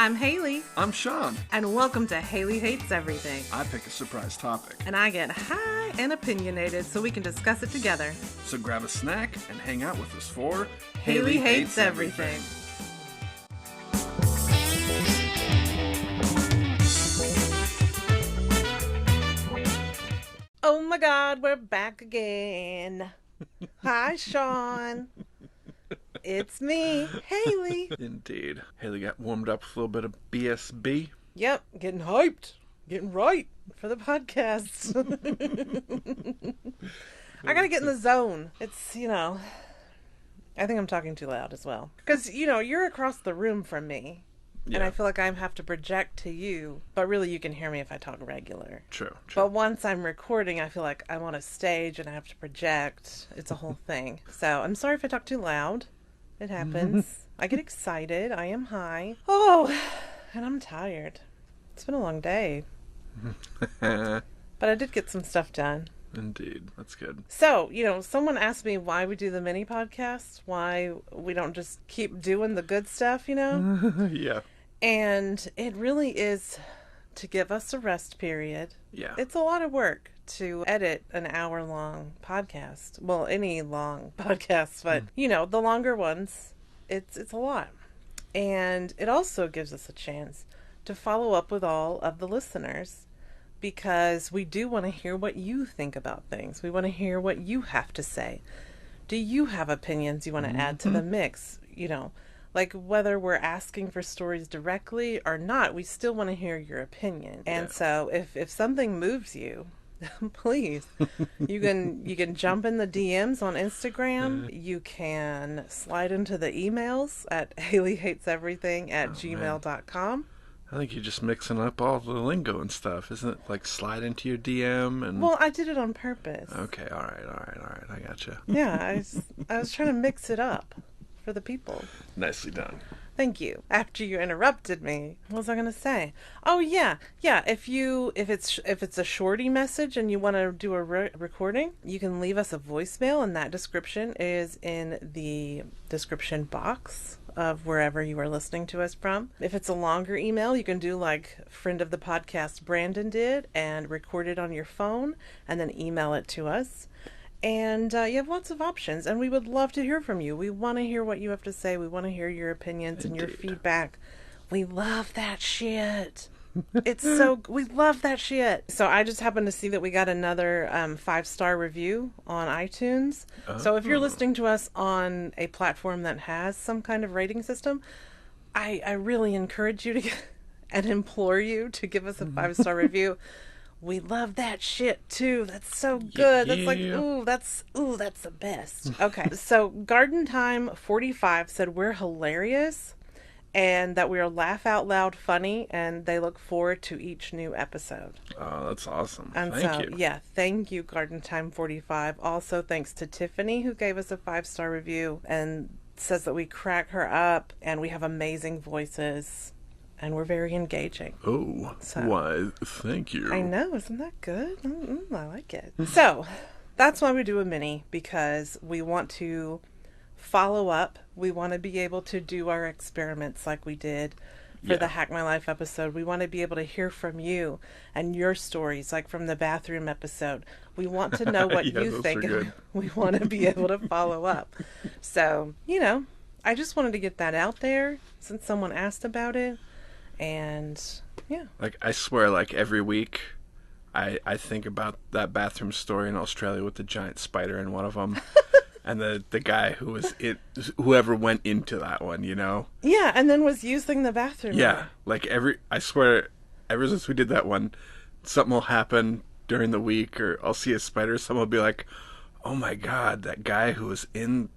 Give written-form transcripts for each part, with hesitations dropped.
I'm Hailey. I'm Sean. And welcome to Hailey Hates Everything. I pick a surprise topic. And I get high and opinionated so we can discuss it together. So grab a snack and hang out with us for Hailey Hates Everything. Oh my God, we're back again. Hi, Sean. It's me, Hailey. Indeed. Hailey got warmed up with a little bit of BSB. Yep, getting hyped. Getting right for the podcast. I gotta get in the zone. It's, I think I'm talking too loud as well. Because, you're across the room from me. Yeah. And I feel like I have to project to you. But really, you can hear me if I talk regular. True. But once I'm recording, I feel like I'm on a stage and I have to project. It's a whole thing. So I'm sorry if I talk too loud. It happens. I get excited. I am high. Oh, and I'm tired. It's been a long day. But I did get some stuff done. Indeed. That's good. So, someone asked me why we do the mini podcast, why we don't just keep doing the good stuff, Yeah. And it really is to give us a rest period. Yeah. It's a lot of work to edit an hour-long podcast. Well, any long podcast, but, the longer ones, it's a lot. And it also gives us a chance to follow up with all of the listeners because we do want to hear what you think about things. We want to hear what you have to say. Do you have opinions you want to add to the mix? Like whether we're asking for stories directly or not, we still want to hear your opinion. And so if something moves you, please, you can jump in the DMs on Instagram. You can slide into the emails at HaileyHatesEverything@gmail.com. I think you're just mixing up all the lingo and stuff, isn't it? Like slide into your DM and... Well, I did it on purpose. Okay, all right. I gotcha. Yeah, I was trying to mix it up for the people. Nicely done. Thank you. After you interrupted me, what was I going to say? Oh yeah. If it's a shorty message and you want to do a recording, you can leave us a voicemail, and that description is in the description box of wherever you are listening to us from. If it's a longer email, you can do like friend of the podcast Brandon did and record it on your phone and then email it to us. And you have lots of options, and we would love to hear from you. We want to hear what you have to say. We want to hear your opinions and your feedback. We love that shit. We love that shit. So I just happened to see that we got another 5-star review on iTunes. So if you're listening to us on a platform that has some kind of rating system, I really encourage you to and implore you to give us a 5-star review. We love that shit too. That's so good. Yeah. That's like, that's the best. Okay. So Garden Time 45 said we're hilarious and that we are laugh out loud funny, and they look forward to each new episode. Oh, that's awesome. And Thank you. Yeah, thank you, Garden Time 45. Also, thanks to Tiffany, who gave us a 5-star review and says that we crack her up and we have amazing voices. And we're very engaging. Oh, why, thank you. I know, isn't that good? I like it. So, that's why we do a mini, because we want to follow up. We want to be able to do our experiments like we did for the Hack My Life episode. We want to be able to hear from you and your stories, like from the bathroom episode. We want to know what you think. We want to be able to follow up. So, I just wanted to get that out there since someone asked about it. And like I swear, like every week I think about that bathroom story in Australia with the giant spider in one of them and the guy whoever went into that one, and then was using the bathroom like I swear ever since we did that one, something will happen during the week, or I'll see a spider, someone will be like, oh my God, that guy who was in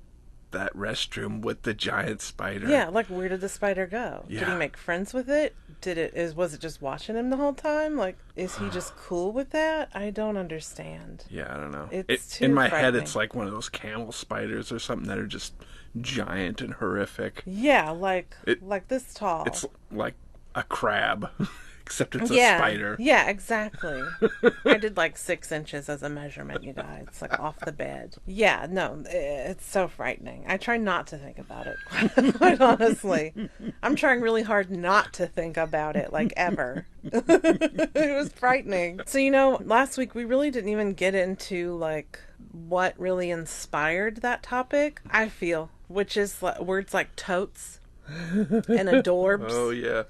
that restroom with the giant spider. Yeah, like where did the spider go? Yeah. Did he make friends with it? Was it just watching him the whole time? Like, is he just cool with that? I don't understand. Yeah, I don't know. It's too in my frightening. head, it's like one of those camel spiders or something that are just giant and horrific. Yeah, like this tall. It's like a crab. Except it's a Yeah. spider. Yeah, exactly. I did like 6 inches as a measurement, you guys. It's like off the bed. Yeah, no, it's so frightening. I try not to think about it, quite honestly. I'm trying really hard not to think about it, like ever. It was frightening. So, last week we really didn't even get into like what really inspired that topic, I feel, which is words like totes and adorbs. Oh, yeah.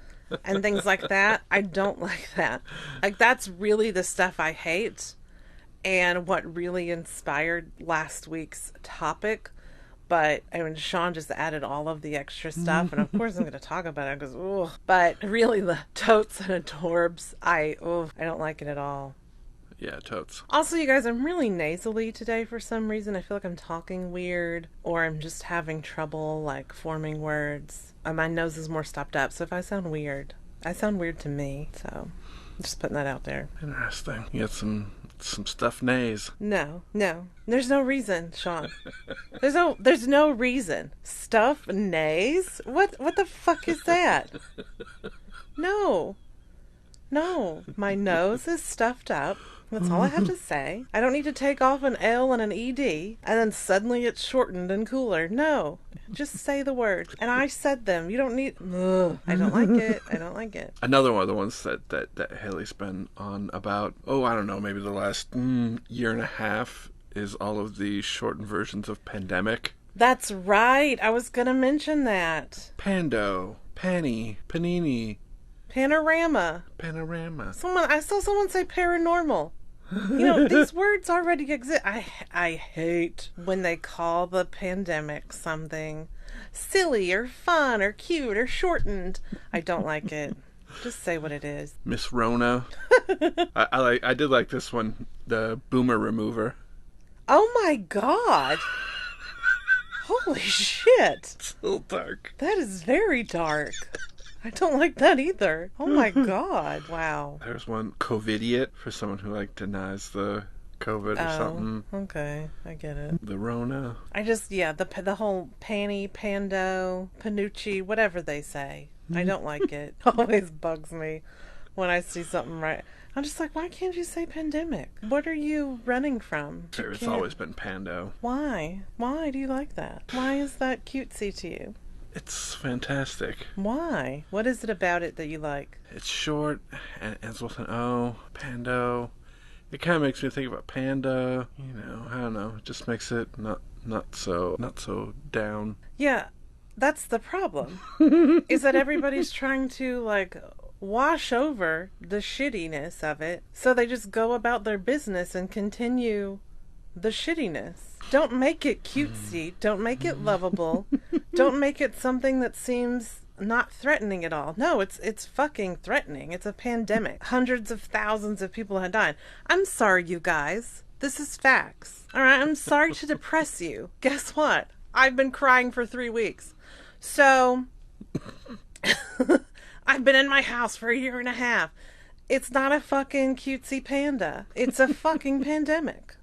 And things like that. I don't like that. Like, that's really the stuff I hate and what really inspired last week's topic. But, I mean, Sean just added all of the extra stuff, and of course I'm going to talk about it, because, ooh. But really, the totes and adorbs, I don't like it at all. Yeah, totes. Also, you guys, I'm really nasally today for some reason. I feel like I'm talking weird, or I'm just having trouble, like, forming words. My nose is more stopped up, so if I sound weird, I sound weird to me, so I'm just putting that out there. Interesting. You got some stuffed nays. No. There's no reason, Sean. There's no reason. Stuffed nays? What the fuck is that? No. My nose is stuffed up. That's all I have to say. I don't need to take off an L and an ED, and then suddenly it's shortened and cooler. No. Just say the words. And I said them. You don't need... Ugh. I don't like it. Another one of the ones that Hailey's been on about, I don't know, maybe the last year and a half, is all of the shortened versions of pandemic. That's right. I was going to mention that. Pando, Panny, Panini. Panorama. I saw someone say paranormal. These words already exist. I hate when they call the pandemic something silly or fun or cute or shortened. I don't like it. Just say what it is. Miss Rona. I did like this one, the boomer remover. Oh my god. Holy shit. It's a little dark. That is very dark. I don't like that either. Oh my god. Wow. There's one, COVIDiot, for someone who denies the COVID or something. Okay. I get it. The Rona. I just, the whole panny, pando, panucci, whatever they say. I don't like it. It always bugs me when I see something right. I'm just like, why can't you say pandemic? What are you running from? Sure, it's always been pando. Why? Why do you like that? Why is that cutesy to you? It's fantastic. Why? What is it about it that you like? It's short and it ends with an O. Pando. It kind of makes me think about panda. I don't know. It just makes it not so down. Yeah, that's the problem. Is that everybody's trying to wash over the shittiness of it, so they just go about their business and continue the shittiness. Don't make it cutesy. Don't make it lovable. Don't make it something that seems not threatening at all. No, it's fucking threatening. It's a pandemic. Hundreds of thousands of people have died. I'm sorry, you guys. This is facts. All right, I'm sorry to depress you. Guess what? I've been crying for 3 weeks. So, I've been in my house for a year and a half. It's not a fucking cutesy panda. It's a fucking pandemic.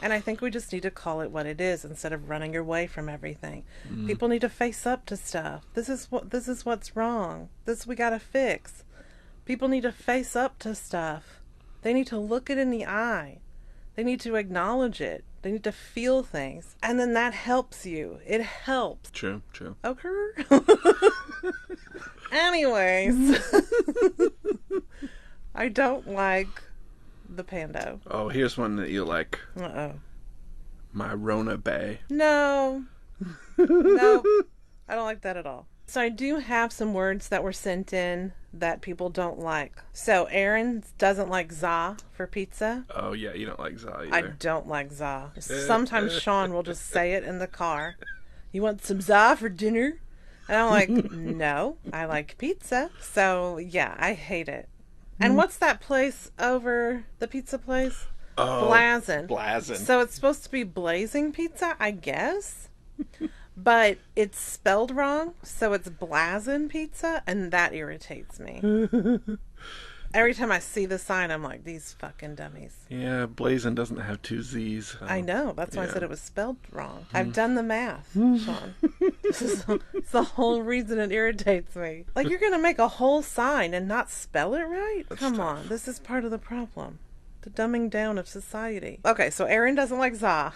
And I think we just need to call it what it is instead of running away from everything. People need to face up to stuff. This is what's wrong. This we gotta fix. People need to face up to stuff. They need to look it in the eye. They need to acknowledge it. They need to feel things. And then that helps you. It helps. True. Okay. Anyways. I don't like the pando. Oh, here's one that you like. Uh-oh. My Rona Bay. No. No. I don't like that at all. So I do have some words that were sent in that people don't like. So Aaron doesn't like za for pizza. Oh, yeah, you don't like za either. I don't like za. Sometimes Sean will just say it in the car. You want some za for dinner? And I'm like, no, I like pizza. So, yeah, I hate it. And what's that place over the pizza place? Oh, Blazin'. So it's supposed to be blazing pizza, I guess. But it's spelled wrong, so it's Blazin' pizza, and that irritates me. Every time I see the sign, I'm like, these fucking dummies. Yeah, Blazin' doesn't have 2 Z's. I know. That's why I said it was spelled wrong. I've done the math, Sean. It's the whole reason it irritates me. Like, you're gonna make a whole sign and not spell it right? That's Come tough. on, this is part of the problem. The dumbing down of society. Okay, so Erin doesn't like za.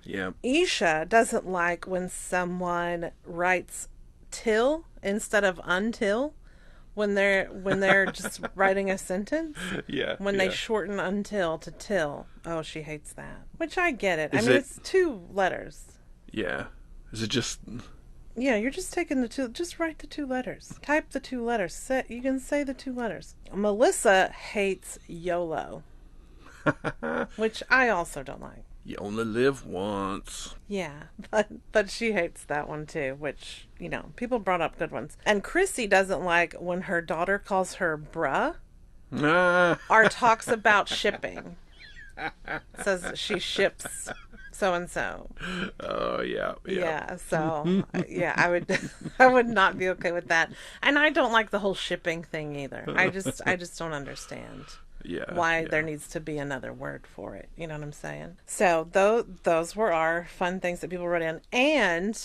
Yeah. Isha doesn't like when someone writes till instead of until when they're just writing a sentence. Yeah. When yeah. they shorten until to till. Oh, she hates that. Which I get it. Is I mean, it- it's two letters. Yeah. Is it just... Yeah, you're just taking the two. Just write the two letters. Type the two letters. You can say the two letters. Melissa hates YOLO, which I also don't like. You only live once. Yeah, but she hates that one too, which, people brought up good ones. And Chrissy doesn't like when her daughter calls her bruh or talks about shipping. Says she ships so and so. Oh, yeah. Yeah, so yeah, I would not be okay with that. And I don't like the whole shipping thing either. I just don't understand. Yeah. Why yeah. there needs to be another word for it. You know what I'm saying? So those were our fun things that people wrote in. And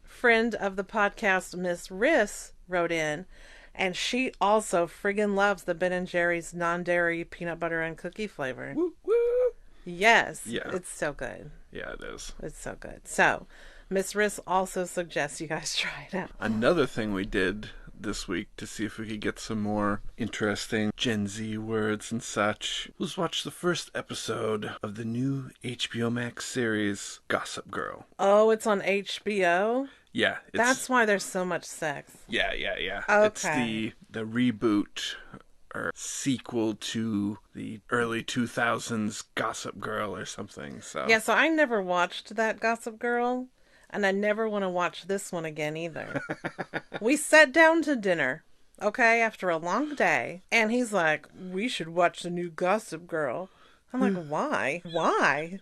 friend of the podcast, Miss Riss, wrote in, and she also friggin' loves the Ben & Jerry's non-dairy peanut butter and cookie flavor. Woo, woo. Yes. Yeah. It's so good. Yeah, it is. It's so good. So Miss Riss also suggests you guys try it out. Another thing we did this week to see if we could get some more interesting Gen Z words and such was watch the first episode of the new HBO Max series Gossip Girl. Oh, it's on HBO? Yeah, That's why there's so much sex. yeah. Okay. It's the reboot or sequel to the early 2000s Gossip Girl or something. So Yeah, so I never watched that Gossip Girl, and I never want to watch this one again either. We sat down to dinner, okay, after a long day, and he's like, we should watch the new Gossip Girl. I'm like, why? Why?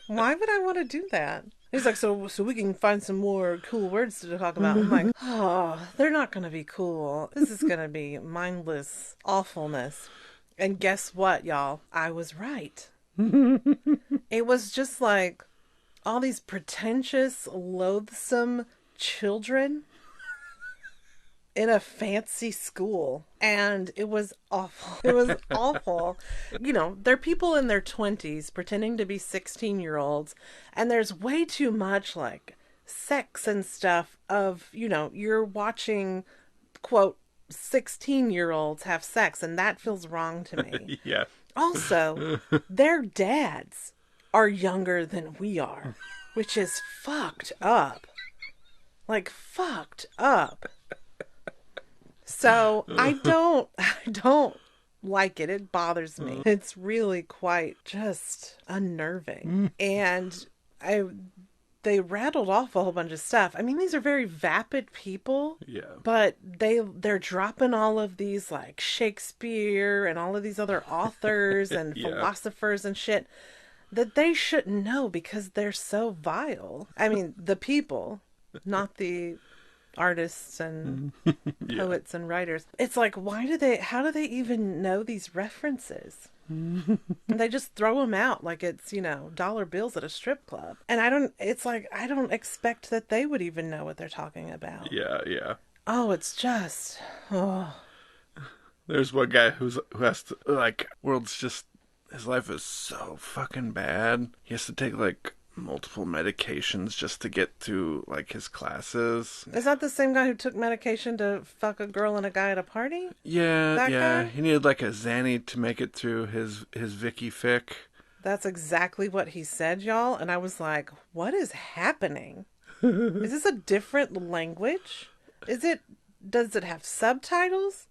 Why would I want to do that? He's like, so we can find some more cool words to talk about. I'm like, oh, they're not going to be cool. This is going to be mindless awfulness. And guess what, y'all? I was right. It was just like all these pretentious, loathsome children in a fancy school, and it was awful. It was awful. They're people in their 20s pretending to be 16-year-olds, and there's way too much like sex and stuff of, you're watching, quote, 16-year-olds have sex, and that feels wrong to me. yeah. Also, their dads are younger than we are, which is fucked up. Like, fucked up. So I don't like it. It bothers me. It's really quite just unnerving. And they rattled off a whole bunch of stuff. I mean, these are very vapid people. Yeah. But they're dropping all of these like Shakespeare and all of these other authors and Yeah. philosophers and shit that they shouldn't know because they're so vile. I mean, the people, not the artists and poets and writers. It's like, how do they even know these references? And they just throw them out like it's, dollar bills at a strip club. And I don't expect that they would even know what they're talking about. Yeah. Oh, it's just, There's one guy who has to, like, his life is so fucking bad. He has to take, like, multiple medications just to get through, like, his classes. Is that the same guy who took medication to fuck a girl and a guy at a party? Yeah, That yeah. guy? He needed, like, a Xanny to make it through his Vicky Fic. That's exactly what he said, y'all. And I was like, what is happening? Is this a different language? Does it have subtitles?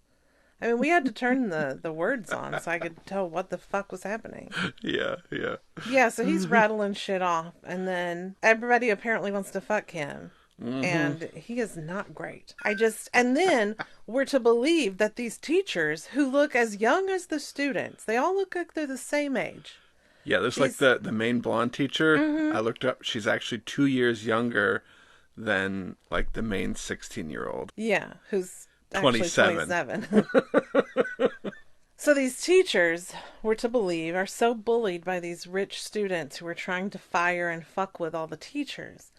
I mean, we had to turn the words on so I could tell what the fuck was happening. Yeah. Yeah, so he's rattling shit off, and then everybody apparently wants to fuck him. And he is not great. And then we're to believe that these teachers who look as young as the students, they all look like they're the same age. Yeah, there's like the main blonde teacher. I looked up, she's actually 2 years younger than like the main 16-year-old. Yeah, who's actually 27. 27. So these teachers, we're to believe, are so bullied by these rich students who are trying to fire and fuck with all the teachers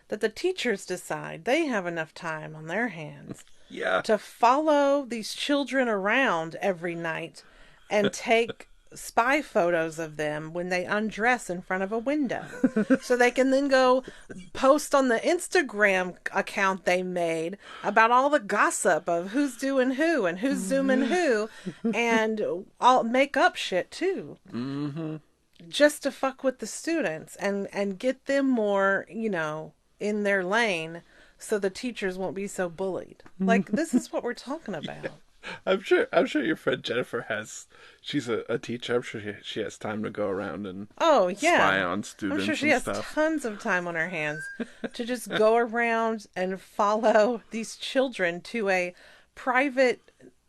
that the teachers decide they have enough time on their hands Yeah. to follow these children around every night and take spy photos of them when they undress in front of a window. So they can then go post on the Instagram account they made about all the gossip of who's doing who and who's zooming who, and all make up shit too. Mm-hmm. Just to fuck with the students and get them more, in their lane so the teachers won't be so bullied. Like, this is what we're talking about. Yeah. I'm sure your friend Jennifer she's a teacher. I'm sure she has time to go around and Oh, yeah. spy on students. I'm sure she and has stuff. tons of time on her hands to just go around and follow these children to a private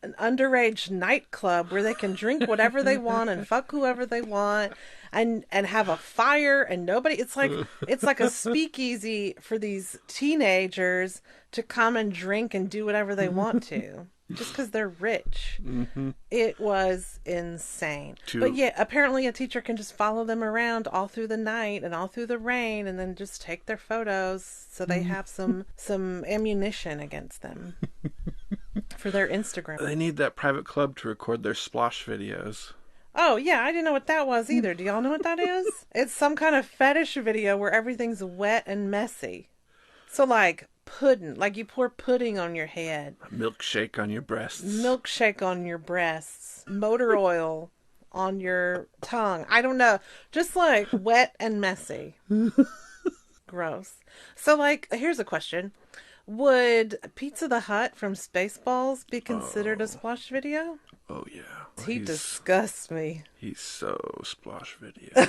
an underage nightclub where they can drink whatever they want and fuck whoever they want and have a fire and nobody it's like a speakeasy for these teenagers to come and drink and do whatever they want to just because they're rich. Mm-hmm. It was insane. But yeah, apparently a teacher can just follow them around all through the night and all through the rain and then just take their photos so they have some ammunition against them for their Instagram. They need that private club to record their splosh videos. Oh, yeah, I didn't know what that was either. Do y'all know what that is? It's some kind of fetish video where everything's wet and messy. So, like, pudding. Like, you pour pudding on your head. A milkshake on your breasts. Milkshake on your breasts. Motor oil on your tongue. I don't know. Just, like, wet and messy. Gross. So, like, here's a question. Would Pizza the Hut from Spaceballs be considered a splosh video? Oh, yeah. He disgusts me. He's so splosh video.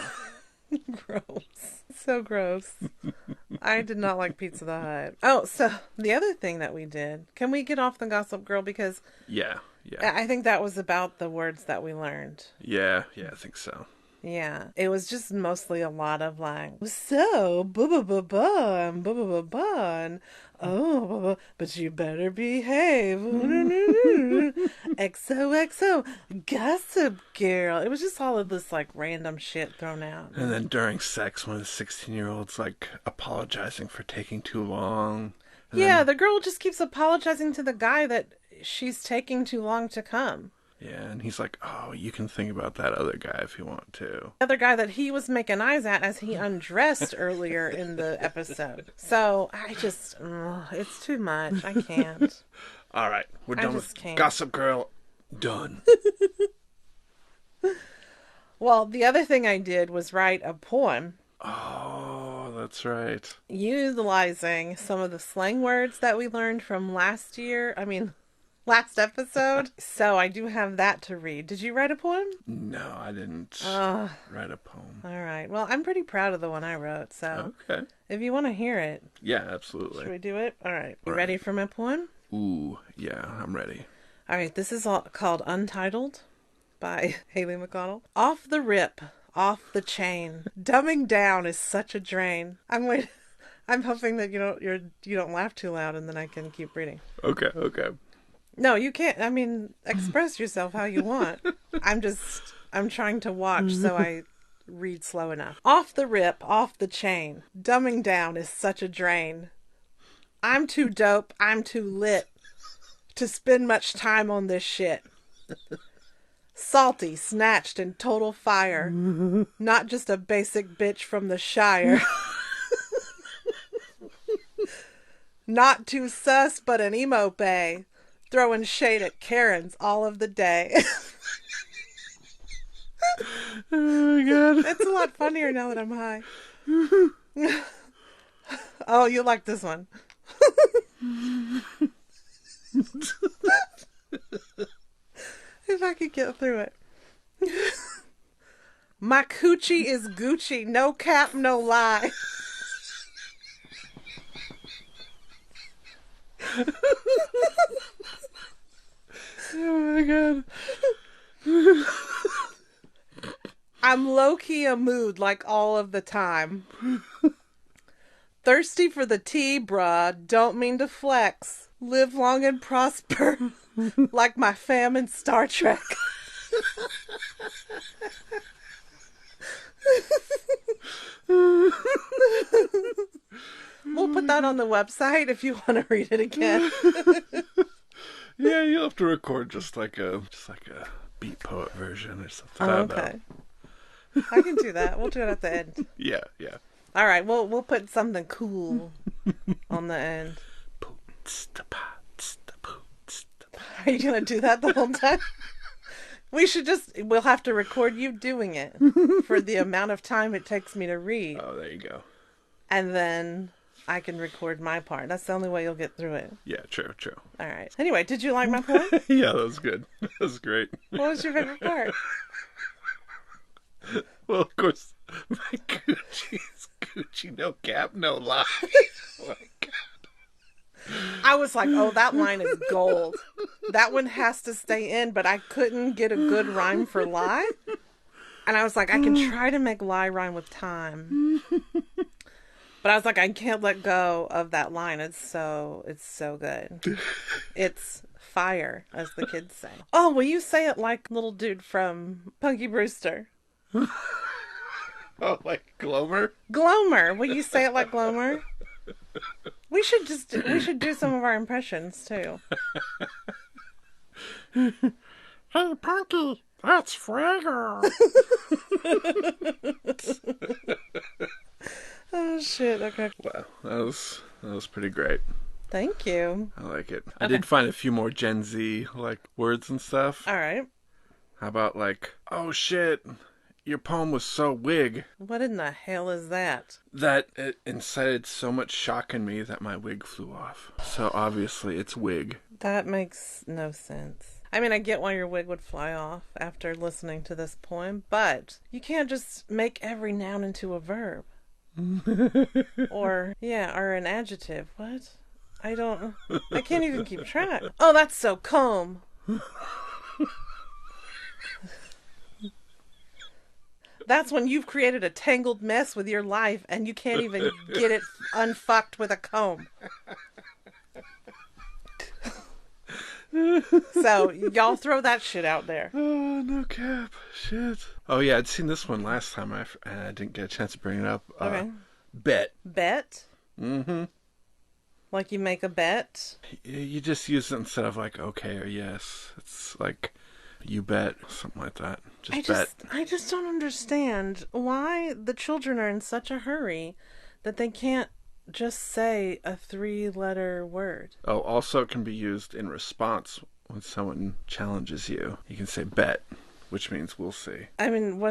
Gross. So gross. I did not like Pizza the Hut. Oh, so the other thing that we did, can we get off the Gossip Girl? Because yeah. I think that was about the words that we learned. Yeah, I think so. Yeah, it was just mostly a lot of like, so, ba-ba-ba-ba, and ba-ba-ba-ba, and oh, but you better behave. XOXO, Gossip Girl. It was just all of this like random shit thrown out. And then during sex, one of the 16-year-olds like apologizing for taking too long. Yeah, the girl just keeps apologizing to the guy that she's taking too long to come. Yeah, and he's like, oh, you can think about that other guy if you want to. The other guy that he was making eyes at as he undressed earlier in the episode. So, I just, it's too much. I can't. All right, we're done with Gossip Girl. Done. Well, the other thing I did was write a poem. Oh, that's right. Utilizing some of the slang words that we learned from last episode. So I do have that to read. Did you write a poem? No, I didn't write a poem. All right. Well, I'm pretty proud of the one I wrote. So okay. If you want to hear it. Yeah, absolutely. Should we do it? All right. You ready for my poem? Ooh, yeah, I'm ready. All right. This is called Untitled by Hailey McConnell. Off the rip, off the chain. Dumbing down is such a drain. I'm hoping that you don't laugh too loud and then I can keep reading. Okay. No, you can't. I mean, express yourself how you want. I'm trying to watch so I read slow enough. Off the rip, off the chain. Dumbing down is such a drain. I'm too dope, I'm too lit to spend much time on this shit. Salty, snatched, and total fire. Not just a basic bitch from the Shire. Not too sus, but an emo bae. Throwing shade at Karens all of the day. Oh my god. It's a lot funnier now that I'm high. Oh, you like this one. If I could get through it. My coochie is Gucci, no cap, no lie. Oh my god. I'm low-key a mood like all of the time. Thirsty for the tea, bruh. Don't mean to flex. Live long and prosper. Like my fam in Star Trek. We'll put that on the website if you want to read it again. Yeah, you'll have to record just like a beat poet version or something. Oh, I don't know. okay. I can do that. We'll do it at the end. Yeah, yeah. All right, we'll put something cool on the end. Are you gonna do that the whole time? We'll have to record you doing it for the amount of time it takes me to read. Oh, there you go. And then I can record my part. That's the only way you'll get through it. Yeah, true. All right. Anyway, did you like my poem? Yeah, that was good. That was great. What was your favorite part? Well, of course, my Gucci's Gucci, no cap, no lie. Oh my God. I was like, oh, that line is gold. That one has to stay in, but I couldn't get a good rhyme for lie. And I was like, I can try to make lie rhyme with time. But I was like, I can't let go of that line. It's so good. It's fire, as the kids say. Oh, will you say it like little dude from Punky Brewster? Oh, like Glomer? Glomer. Will you say it like Glomer? We should do some of our impressions too. Hey, Punky, that's Fraggle. Oh shit! Okay. Wow, that was pretty great. Thank you. I like it. I did find a few more Gen Z like words and stuff. All right. How about like, oh shit, your poem was so wig What in the hell is that? that it incited so much shock in me that my wig flew off. So obviously it's wig. That makes no sense. I mean, I get why your wig would fly off after listening to this poem, but you can't just make every noun into a verb. or an adjective. What? I can't even keep track. Oh, that's so comb. That's when you've created a tangled mess with your life and you can't even get it unfucked with a comb. So, y'all throw that shit out there. Oh, no cap. Shit. Oh, yeah, I'd seen this one last time and I didn't get a chance to bring it up. Okay. Bet. Bet? Mm-hmm. Like you make a bet? You just use it instead of like okay or yes. It's like you bet, something like that. I just don't understand why the children are in such a hurry that they can't just say a 3-letter word. Oh, also it can be used in response when someone challenges you. You can say bet, which means we'll see. I mean,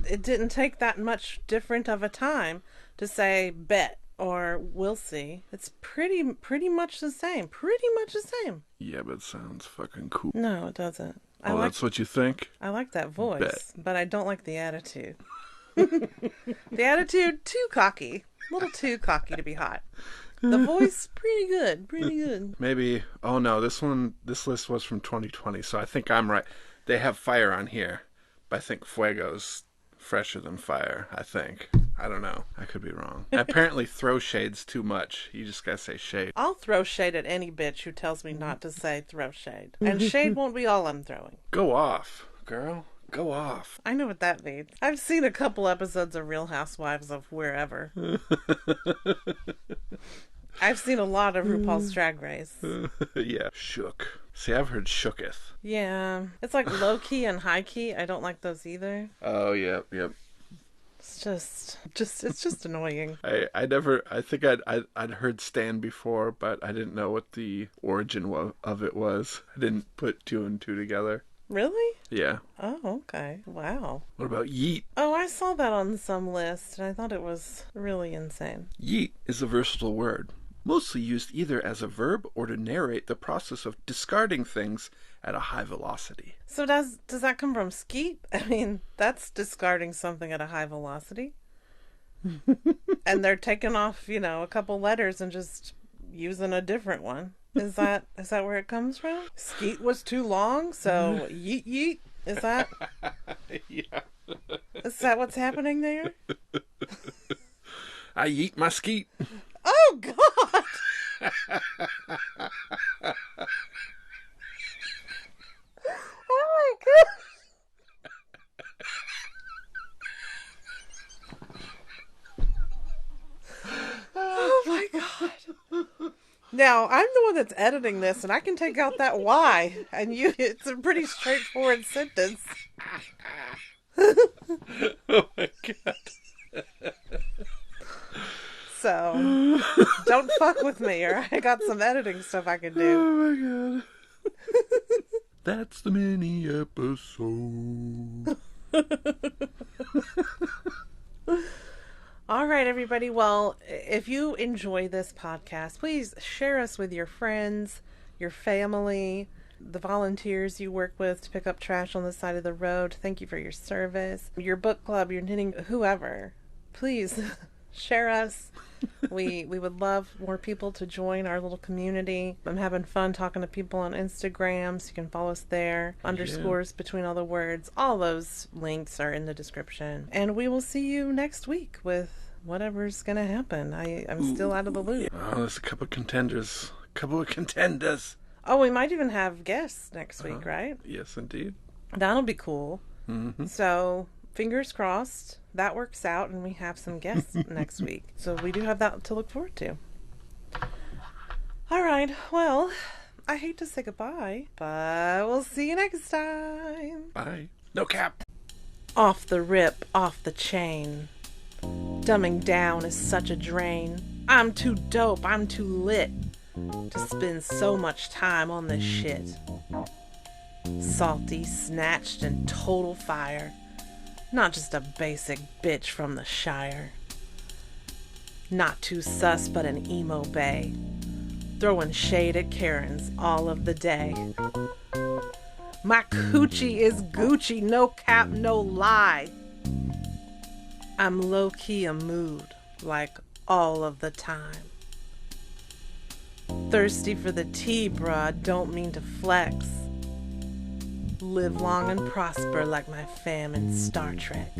it didn't take that much different of a time to say bet or we'll see. It's pretty much the same. Pretty much the same. Yeah, but it sounds fucking cool. No, it doesn't. Oh, that's what you think? I like that voice, Bet. but I don't like the attitude. The attitude, too cocky. A little too cocky to be hot. The voice, pretty good. Maybe, oh no, this list was from 2020, so I think I'm right. They have fire on here, but I think fuego's fresher than fire, I think. I don't know. I could be wrong. Apparently throw shade's too much. You just gotta say shade. I'll throw shade at any bitch who tells me not to say throw shade. And shade won't be all I'm throwing. Go off, girl. Go off. I know what that means. I've seen a couple episodes of Real Housewives of wherever. I've seen a lot of RuPaul's Drag Race. Yeah. Shook. See, I've heard shooketh. Yeah. It's like low key and high key. I don't like those either. Oh, yep. It's just annoying. I think I'd heard Stan before, but I didn't know what the origin of it was. I didn't put 2 and 2 together. Really? Yeah. Oh, okay. Wow. What about yeet? Oh, I saw that on some list, and I thought it was really insane. Yeet is a versatile word, mostly used either as a verb or to narrate the process of discarding things at a high velocity. So does that come from skeet? I mean, that's discarding something at a high velocity. And they're taking off, a couple letters and just using a different one. Is that where it comes from? Skeet was too long, so yeet yeet. Is that? Yeah. Is that what's happening there? I yeet my skeet. Oh God! Oh my God! Oh my God! Now, I'm the one that's editing this, and I can take out that Y, and it's a pretty straightforward sentence. Oh my god. So, don't fuck with me, or I got some editing stuff I can do. Oh my god. That's the mini episode. All right, everybody. Well, if you enjoy this podcast, please share us with your friends, your family, the volunteers you work with to pick up trash on the side of the road. Thank you for your service. Your book club, your knitting, whoever. Please share us. We would love more people to join our little community. I'm having fun talking to people on Instagram, so you can follow us there. Underscores between all the words. All those links are in the description. And we will see you next week with whatever's going to happen. I'm still out of the loop. Oh, there's a couple of contenders. Oh, we might even have guests next week, right? Yes, indeed. That'll be cool. Mm-hmm. So, fingers crossed that works out and we have some guests next week. So we do have that to look forward to. All right. Well, I hate to say goodbye, but we'll see you next time. Bye. No cap. Off the rip, off the chain. Dumbing down is such a drain. I'm too dope, I'm too lit to spend so much time on this shit. Salty, snatched, and total fire. Not just a basic bitch from the Shire. Not too sus, but an emo bae. Throwing shade at Karens all of the day. My coochie is Gucci, no cap, no lie. I'm low-key a mood, like all of the time. Thirsty for the tea, bruh, don't mean to flex. Live long and prosper like my fam in Star Trek.